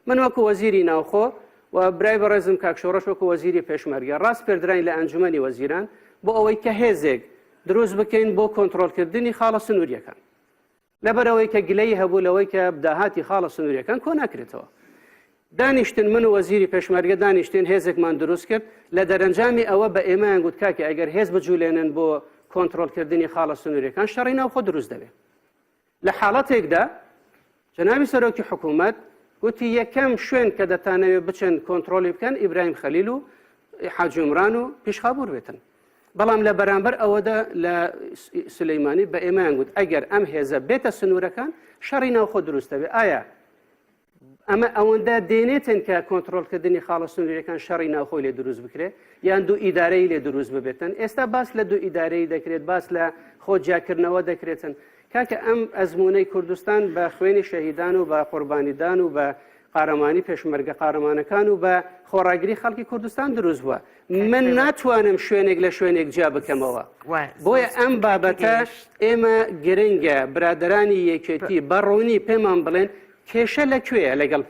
من وەکو وەزیری ناوخۆ و برای بەڕێزم کاک شۆڕەش وەکو وەزیری پێشمەرگە ڕاست پێدراین لە ئەنجومەنی وەزیران بۆ ئەوەی کە هێزێک دروست بکەین بۆ کۆنتڕۆلکردنی خاڵە سنووریەکان لەبەرەوەی کە گلەی هەبوو لەوەی کە داهاتی خاڵە سنووریەکان کۆ ناکرێتەوە. دانیشتن من و وەزیری پێشمەرگە دانیشتین هێزێکمان دروست کرد لە دەرەنجامی ئەوە بە ئێمەیان گوت کاکە ئەگەر هێز بجوولێنن بۆ کۆنتڕۆلکردنی خاڵە سنووریەکان شەڕی ناوخۆ دروست دەبێت. لە حاڵەتێکدا جەنابی سەرۆکی حکوومەت گوتی یەکەم شوێن کە دەتانەوێت بچن کۆنتڕۆلی بکەن ئیبراهیم خەلیل و حاجی عومران و پیشخابوور بێتن. بەڵام لە بەرامبەر ئەوەدا لە سلەیمانی بە ئێمەیان گوت ئەگەر ئەم هێزە بێتە سنوورەکان شەڕی ناوخۆ دروست دەبێت. ئایا ئەمە ئەوەندە دێنێتن کە کۆنتڕۆلکردنی خاڵە سنووریەکان شەڕی ناوخۆی لێ دروست بکرێت یان دوو ئیدارەی لێ دروست ببێتن؟ ئێستا باس لە دوو ئیدارەی دەکرێت، باس لە خۆجیاکردنەوە دەکرێتن. کاکە ئەم ئەزمونەی کوردستان بە خوێنی شەهیدان و بە قوربانیدان و بە قارەمانی پێشمەرگە قارەمانەکان و بە خۆڕاگری خەڵکی کوردستان دروست بووە. من ناتوانم شوێنێک لە شوێنێک جیا بکەمەوە. بۆیە ئەم بابەتە ئێمە گرنگە برادرانی یەکێتی بەڕوونی پێمان بڵێن کێشە لەکوێیە لەگەڵ